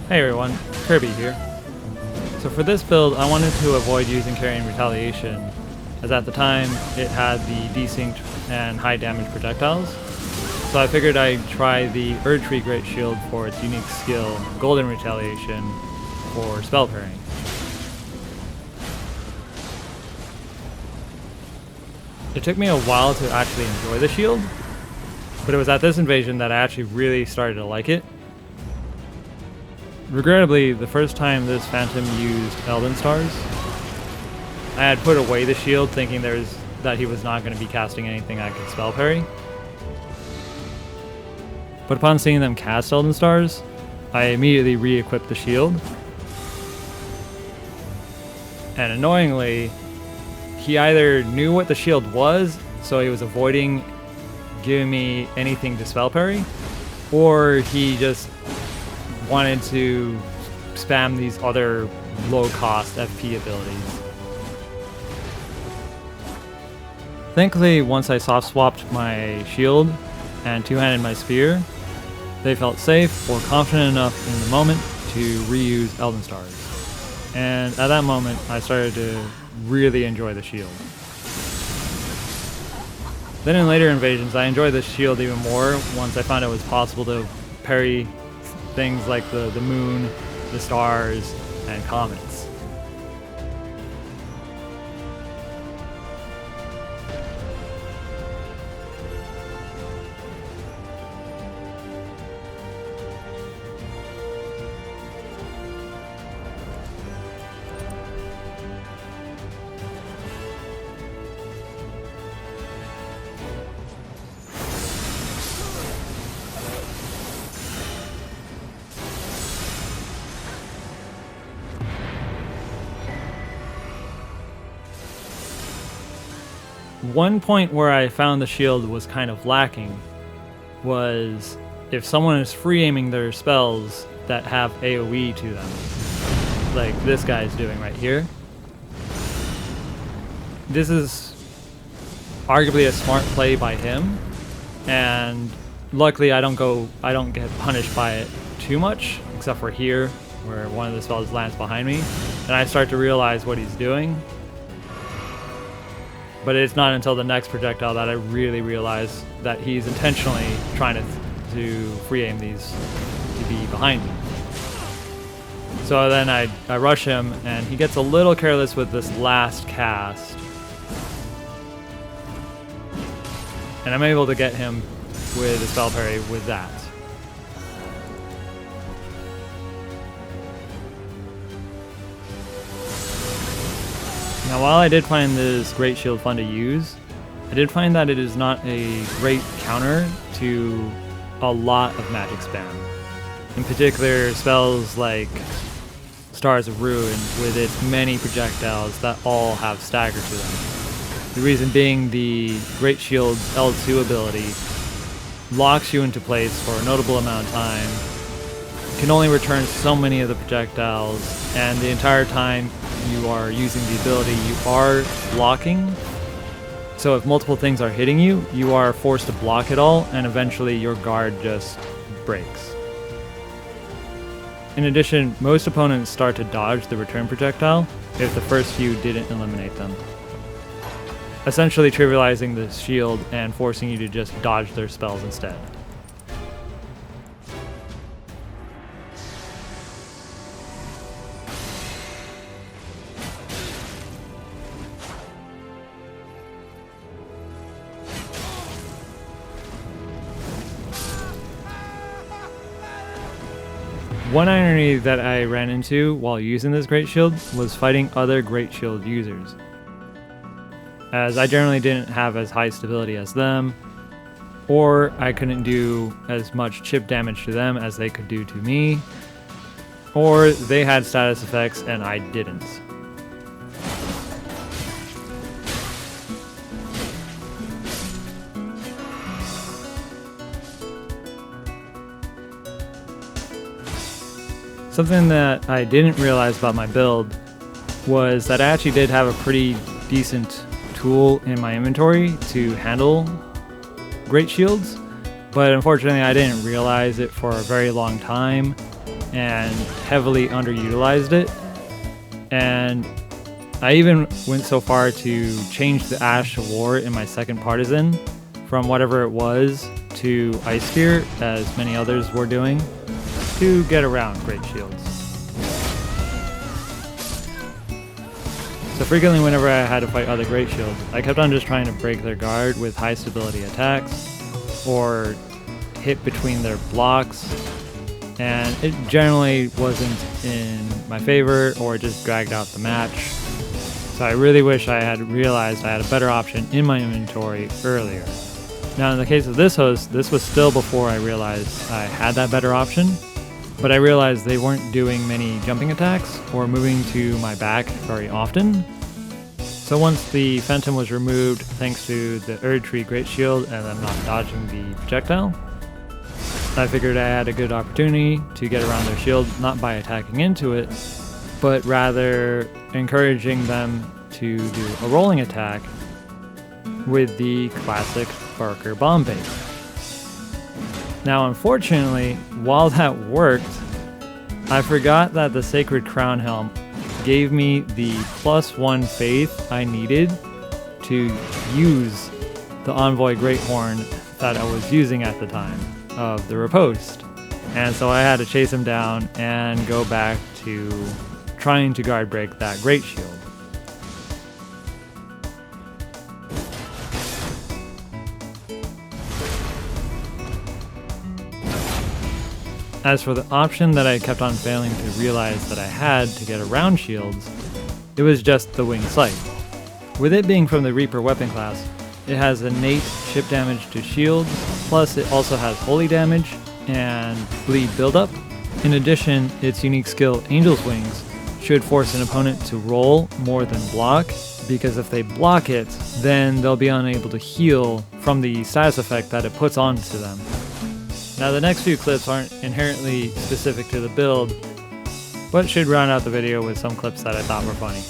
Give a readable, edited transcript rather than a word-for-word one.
Hey everyone, Kirby here. So for this build, I wanted to avoid using Carian Retaliation, as at the time it had the desynced and high damage projectiles. So I figured I'd try the Erdtree Greatshield for its unique skill, Golden Retaliation, for spell parrying. It took me a while to actually enjoy the shield, but it was at this invasion that I actually really started to like it. Regrettably, the first time this Phantom used Elden stars, I had put away the shield thinking that he was not going to be casting anything I could spell parry. But upon seeing them cast Elden stars, I immediately re-equipped the shield. And annoyingly, he either knew what the shield was, so he was avoiding giving me anything to spell parry, or he just wanted to spam these other low-cost FP abilities. Thankfully, once I soft-swapped my shield and two-handed my spear, they felt safe or confident enough in the moment to reuse Elden Stars. And at that moment, I started to really enjoy the shield. Then in later invasions, I enjoyed the shield even more once I found it was possible to parry things like the moon, the stars, and comets. One point where I found the shield was kind of lacking was if someone is free aiming their spells that have AoE to them, like this guy's doing right here. This is arguably a smart play by him, and luckily I don't get punished by it too much, except for here where one of the spells lands behind me and I start to realize what he's doing. But it's not until the next projectile that I really realize that he's intentionally trying to free aim these to be behind me. So then I rush him, and he gets a little careless with this last cast. And I'm able to get him with a spell parry with that. Now, while I did find this Great Shield fun to use, I did find that it is not a great counter to a lot of magic spam. In particular, spells like Stars of Ruin with its many projectiles that all have stagger to them. The reason being the Great Shield's L2 ability locks you into place for a notable amount of time, can only return so many of the projectiles, and the entire time you are using the ability, you are blocking. So if multiple things are hitting you, you are forced to block it all, and eventually your guard just breaks. In addition, most opponents start to dodge the return projectile if the first few didn't eliminate them, essentially trivializing the shield and forcing you to just dodge their spells instead. One irony that I ran into while using this Great Shield was fighting other Great Shield users, as I generally didn't have as high stability as them, or I couldn't do as much chip damage to them as they could do to me, or they had status effects and I didn't. Something that I didn't realize about my build was that I actually did have a pretty decent tool in my inventory to handle Great Shields, but unfortunately I didn't realize it for a very long time, and heavily underutilized it. And I even went so far to change the Ash of War in my second partisan from whatever it was to Ice Spear, as many others were doing, to get around Great Shields. So frequently whenever I had to fight other Great Shields, I kept on just trying to break their guard with high stability attacks, or hit between their blocks, and it generally wasn't in my favor, or it just dragged out the match. So I really wish I had realized I had a better option in my inventory earlier. Now in the case of this host, this was still before I realized I had that better option, but I realized they weren't doing many jumping attacks or moving to my back very often. So once the Phantom was removed thanks to the Erdtree Greatshield and them not dodging the projectile, I figured I had a good opportunity to get around their shield, not by attacking into it, but rather encouraging them to do a rolling attack with the classic Barker Bomb Bait. Now unfortunately, while that worked, I forgot that the Sacred Crown Helm gave me the +1 faith I needed to use the Envoy Greathorn that I was using at the time of the riposte. And so I had to chase him down and go back to trying to guard break that Great Shield. As for the option that I kept on failing to realize that I had to get around shields, it was just the Winged Scythe. With it being from the Reaper weapon class, it has innate chip damage to shields, plus it also has holy damage and bleed buildup. In addition, its unique skill, Angel's Wings, should force an opponent to roll more than block, because if they block it, then they'll be unable to heal from the status effect that it puts onto them. Now the next few clips aren't inherently specific to the build, but should round out the video with some clips that I thought were funny.